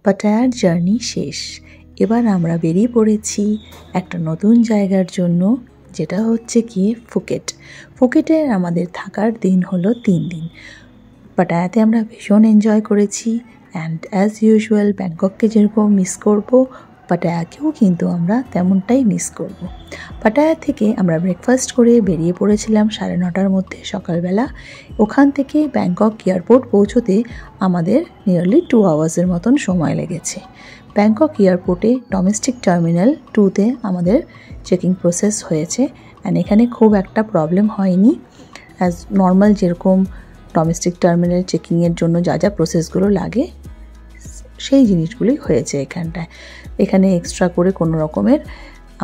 পাটায়ার journey শেষ। এবার আমরা বেরিয়ে পড়েছি একটা নতুন জায়গার জন্য, যেটা হচ্ছে গিয়ে ফুকেট। ফুকেটে আমাদের থাকার দিন হলো 3 দিন। পাটায়াতে আমরা ভীষণ এনজয় করেছি অ্যান্ড অ্যাজ ইউজুয়াল ব্যাংকককে যেরকম মিস করব, পাটায়াকেও কিন্তু আমরা তেমনটাই মিস করব। পাটায়া থেকে আমরা ব্রেকফাস্ট করে বেরিয়ে পড়েছিলাম 9:30টার মধ্যে সকালবেলা। ওখান থেকে ব্যাংকক এয়ারপোর্ট পৌঁছতে আমাদের নিয়ারলি 2 আওয়ার্সের মতন সময় লেগেছে। ব্যাংকক এয়ারপোর্টে ডোমেস্টিক টার্মিনাল 2তে আমাদের চেকিং প্রসেস হয়েছে অ্যান্ড এখানে খুব একটা প্রবলেম হয়নি। অ্যাজ নর্মাল যেরকম ডোমেস্টিক টার্মিনাল চেকিংয়ের জন্য যা যা প্রসেসগুলো লাগে সেই জিনিসগুলোই হয়েছে এখানটায়। এখানে এক্সট্রা করে কোনো রকমের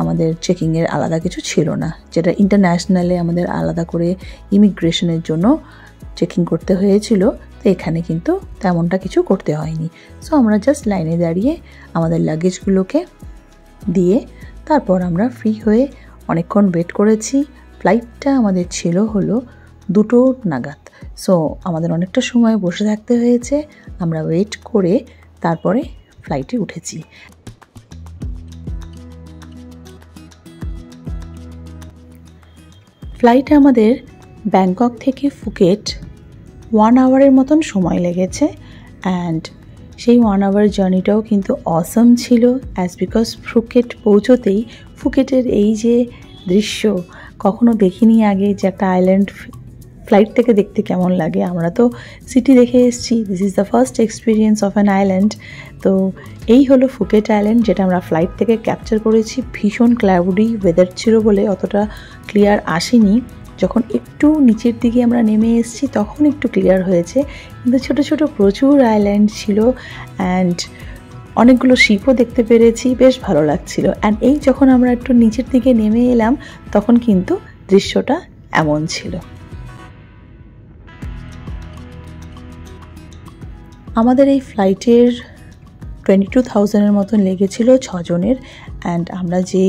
আমাদের চেকিংয়ের আলাদা কিছু ছিল না, যেটা ইন্টারন্যাশনালে আমাদের আলাদা করে ইমিগ্রেশনের জন্য চেকিং করতে হয়েছিল। তো এখানে কিন্তু তেমনটা কিছু করতে হয়নি। সো আমরা জাস্ট লাইনে দাঁড়িয়ে আমাদের লাগেজগুলোকে দিয়ে তারপর আমরা ফ্রি হয়ে অনেকক্ষণ ওয়েট করেছি। ফ্লাইটটা আমাদের ছিল হলো 2টো নাগাদ। সো আমাদের অনেকটা সময় বসে থাকতে হয়েছে। আমরা ওয়েট করে তারপরে ফ্লাইটে উঠেছি। ফ্লাইটে আমাদের ব্যাংকক থেকে ফুকেট 1 আওয়ারের মতন সময় লেগেছে অ্যান্ড সেই 1 আওয়ার জার্নিটাও কিন্তু অসম ছিল। বিকজ ফুকেট পৌঁছতেই ফুকেটের এই যে দৃশ্য কখনো দেখিনি আগে, যে একটা আইল্যান্ড ফ্লাইট থেকে দেখতে কেমন লাগে। আমরা তো সিটি দেখে এসেছি, this is the first experience of an island. তো এই হলো ফুকেট আইল্যান্ড, যেটা আমরা ফ্লাইট থেকে ক্যাপচার করেছি। ভীষণ ক্লাউডি ওয়েদার ছিল বলে অতটা ক্লিয়ার আসেনি। যখন একটু নিচের দিকে আমরা নেমে এসেছি তখন একটু ক্লিয়ার হয়েছে, কিন্তু ছোট ছোট প্রচুর আইল্যান্ড ছিল অ্যান্ড অনেকগুলো শিপও দেখতে পেরেছি, বেশ ভালো লাগছিল। অ্যান্ড এই যখন আমরা একটু নিচের দিকে নেমে এলাম তখন কিন্তু দৃশ্যটা এমন ছিল। আমাদের এই ফ্লাইটের 22,000-এর মতন লেগেছিল 6 জনের। অ্যান্ড আমরা যে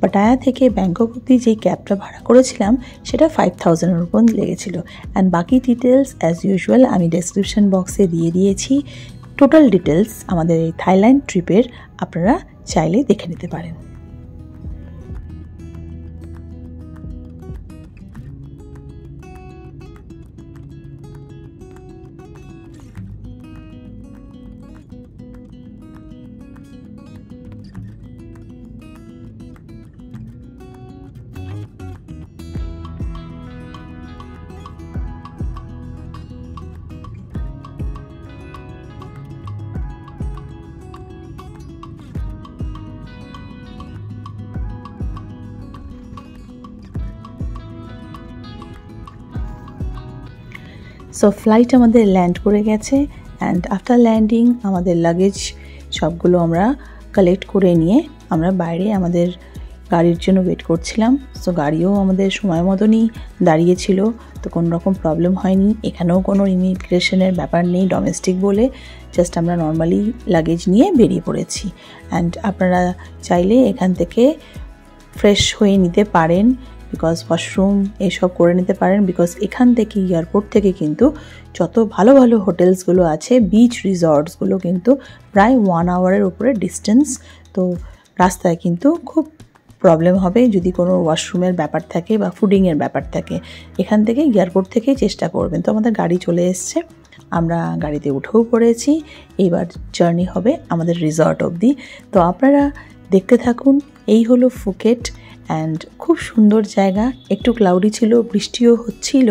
পাটায়া থেকে ব্যাংকক অব্দি যেই ক্যাবটা ভাড়া করেছিলাম সেটা 5,000-এর উপর লেগেছিল। অ্যান্ড বাকি ডিটেলস অ্যাজ ইউজুয়াল আমি ডেসক্রিপশন বক্সে দিয়ে দিয়েছি। টোটাল ডিটেলস আমাদের এই থাইল্যান্ড ট্রিপের আপনারা চাইলে দেখে নিতে পারেন। সো ফ্লাইট আমাদের ল্যান্ড করে গেছে অ্যান্ড আফটার ল্যান্ডিং আমাদের লাগেজ সবগুলো আমরা কালেক্ট করে নিয়ে আমরা বাইরে আমাদের গাড়ির জন্য ওয়েট করছিলাম। সো গাড়িও আমাদের সময় মতনই দাঁড়িয়েছিল, তো কোনো রকম প্রবলেম হয়নি। এখানেও কোনো ইমিগ্রেশনের ব্যাপার নেই ডোমেস্টিক বলে, জাস্ট আমরা নর্মালি লাগেজ নিয়ে বেরিয়ে পড়েছি। অ্যান্ড আপনারা চাইলে এখান থেকে ফ্রেশ হয়ে নিতে পারেন, বিকজ ওয়াশরুম এসব করে নিতে পারেন। বিকজ এখান থেকে এয়ারপোর্ট থেকে কিন্তু যত ভালো ভালো হোটেলসগুলো আছে, বিচ রিসর্টসগুলো কিন্তু প্রায় 1 আওয়ারের উপরে ডিস্টেন্স। তো রাস্তায় কিন্তু খুব প্রবলেম হবে যদি কোনো ওয়াশরুমের ব্যাপার থাকে বা ফুডিংয়ের ব্যাপার থাকে। এখান থেকে এয়ারপোর্ট থেকেই চেষ্টা করবেন। তো আমাদের গাড়ি চলে এসছে, আমরা গাড়িতে উঠেও পড়েছি। এইবার জার্নি হবে আমাদের রিসর্ট অবধি। তো আপনারা দেখতে থাকুন। এই হলো ফুকেট অ্যান্ড খুব সুন্দর জায়গা। একটু ক্লাউডি ছিল, বৃষ্টিও হচ্ছিল,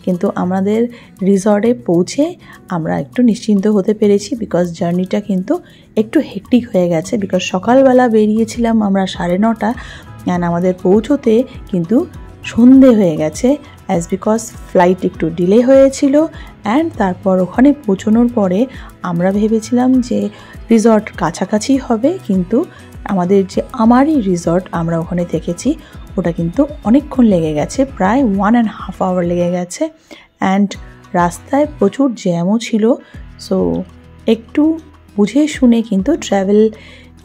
কিন্তু আমাদের রিসর্টে পৌঁছে আমরা একটু নিশ্চিন্ত হতে পেরেছি। বিকজ জার্নিটা কিন্তু একটু হেক্টিক হয়ে গেছে, বিকজ সকালবেলা বেরিয়েছিলাম আমরা 9:30 অ্যান্ড আমাদের পৌঁছোতে কিন্তু সন্ধে হয়ে গেছে, বিকজ ফ্লাইট একটু ডিলে হয়েছিল। অ্যান্ড তারপর ওখানে পৌঁছানোর পরে আমরা ভেবেছিলাম যে রিসর্ট কাছাকাছি হবে, কিন্তু আমাদের যে আমারই রিসর্ট আমরা ওখানে থেকেছি ওটা কিন্তু অনেকক্ষণ লেগে গেছে, প্রায় 1.5 আওয়ার লেগে গেছে। অ্যান্ড রাস্তায় প্রচুর জ্যামও ছিল। সো একটু বুঝে শুনে কিন্তু ট্রাভেল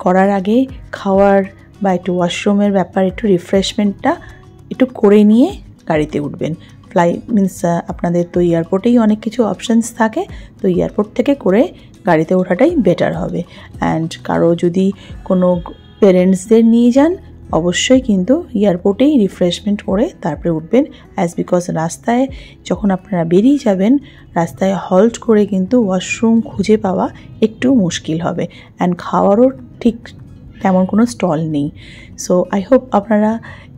করার আগে খাওয়ার বা একটু ওয়াশরুমের ব্যাপার, একটু রিফ্রেশমেন্টটা একটু করে নিয়ে গাড়িতে উঠবেন। ফ্লাইট মিনস আপনাদের তো এয়ারপোর্টেই অনেক কিছু অপশানস থাকে, তো এয়ারপোর্ট থেকে করে গাড়িতে ওঠাটাই বেটার হবে। অ্যান্ড কারো যদি কোনো পেরেন্টসদের নিয়ে যান, অবশ্যই কিন্তু এয়ারপোর্টেই রিফ্রেশমেন্ট করে তারপরে উঠবেন, অ্যাজ বিকজ রাস্তায় যখন আপনারা বেরিয়ে যাবেন রাস্তায় হল্ট করে কিন্তু ওয়াশরুম খুঁজে পাওয়া একটু মুশকিল হবে। অ্যান্ড খাওয়ারও ঠিক তেমন কোনো স্টল নেই। সো আই হোপ আপনারা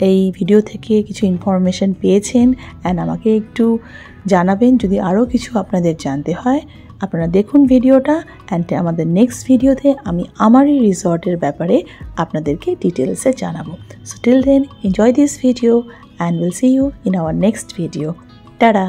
এই ভিডিও থেকে কিছু ইনফরমেশান পেয়েছেন, অ্যান্ড আমাকে একটু জানাবেন যদি আরও কিছু আপনাদের জানতে হয়। আপনারা দেখুন ভিডিওটা, অ্যান্ড আমাদের নেক্সট ভিডিওতে আমি আমারই রিসর্টের ব্যাপারে আপনাদেরকে ডিটেলসে জানাবো। So till then enjoy this video and will see you in our next video. Tata.